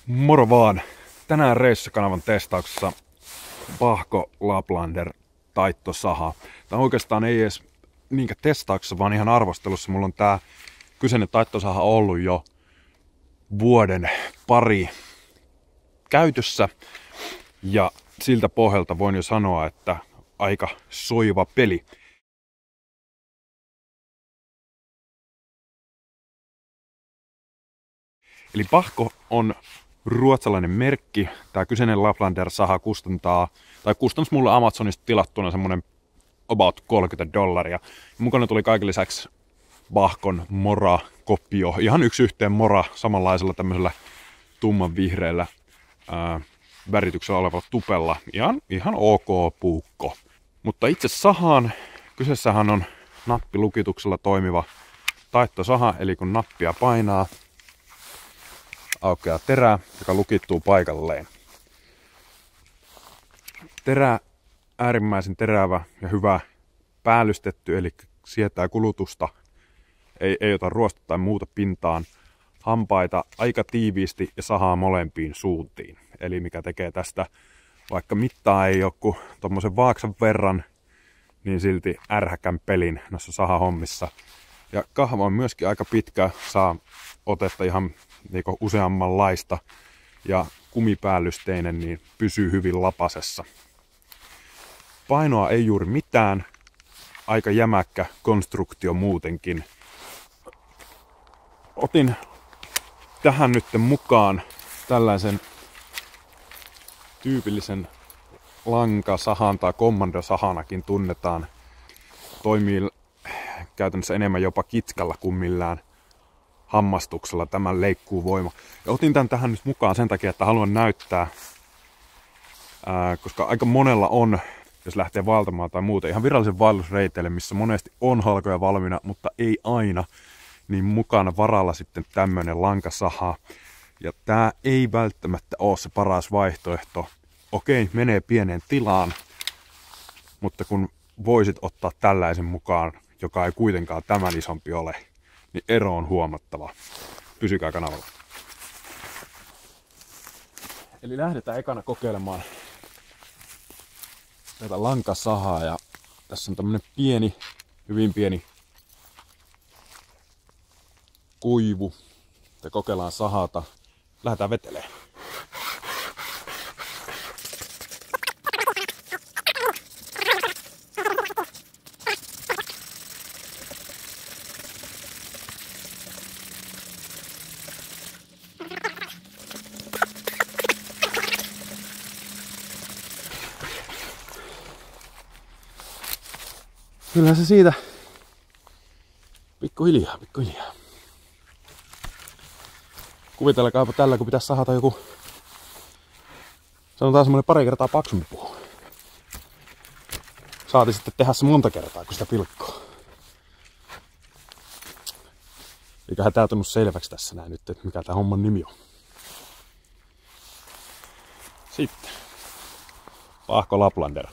Moro vaan! Tänään Reissukanavan testauksessa Bahco Laplander taittosaha. Tämä oikeastaan ei edes niinkään testauksessa, vaan ihan arvostelussa. Mulla on tää kyseinen taittosaha ollut jo vuoden pari käytössä. Ja siltä pohjalta voin jo sanoa, että aika soiva peli. Eli Bahco on ruotsalainen merkki. Tämä kyseinen Laplander-saha kustansi mulle Amazonista tilattuna semmonen about $30. Mukana tuli kaiken lisäksi Bahcon Mora-kopio. Ihan yksi yhteen Mora samanlaisella tämmöisellä tumman vihreällä värityksellä olevalla tupella. Ihan ok puukko. Mutta itse sahaan, kyseessähän on nappilukituksella toimiva taittosaha, eli kun nappia painaa, aukeaa terä, joka lukittuu paikalleen. Terä äärimmäisen terävä ja hyvä päällystetty, eli sietää kulutusta, ei ota ruosta tai muuta pintaan. Hampaita aika tiiviisti ja sahaa molempiin suuntiin. Eli mikä tekee tästä, vaikka mittaa ei ole kuin tommosen vaaksan verran, niin silti ärhäkän pelin noissa sahahommissa. Ja kahva on myöskin aika pitkä, saa otetta ihan niinku useammanlaista ja kumipäällysteinen, niin pysyy hyvin lapasessa. Painoa ei juuri mitään, aika jämäkkä konstruktio muutenkin. Otin tähän nyt mukaan tällaisen tyypillisen lankasahan tai kommandosahanakin tunnetaan. Toimii käytännössä enemmän jopa kitkalla kuin millään hammastuksella, tämän leikkuu voima. Ja otin tämän tähän nyt mukaan sen takia, että haluan näyttää, koska aika monella on, jos lähtee vaeltamaan tai muuta, ihan virallisen vaellusreiteille, missä monesti on halkoja valmiina, mutta ei aina, niin mukana varalla sitten tämmönen lankasaha. Ja tää ei välttämättä ole se paras vaihtoehto. Okei, menee pieneen tilaan, mutta kun voisit ottaa tällaisen mukaan, joka ei kuitenkaan tämän isompi ole, niin ero on huomattava. Pysykää kanavalla. Eli lähdetään ekana kokeilemaan tätä lankasahaa. Ja tässä on tämmönen pieni, hyvin pieni kuivu. Ja kokeillaan sahata. Lähdetään vetelemään. Kyllä se siitä pikkuhiljaa. Kuvitelkaapa tällä, kun pitäisi sahata joku, sanotaan semmonen pari kertaa paksumpi puu. Saati sitten tehdä se monta kertaa, kun sitä pilkkoo. Eiköhän tää tunnu selväksi tässä näin nyt, että mikä tää homman nimi on. Sitten Bahco Laplander.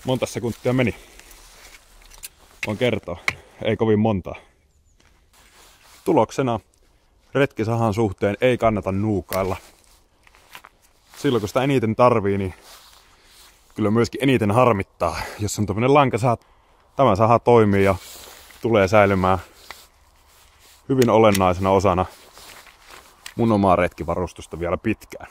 Monta sekuntia meni. Voin kertoa. Ei kovin montaa. Tuloksena retkisahan suhteen ei kannata nuukailla. Silloin kun sitä eniten tarvii, niin kyllä myöskin eniten harmittaa. Jos on tämmönen lankasaha, tämä saha toimii ja tulee säilymään hyvin olennaisena osana mun omaa retkivarustusta vielä pitkään.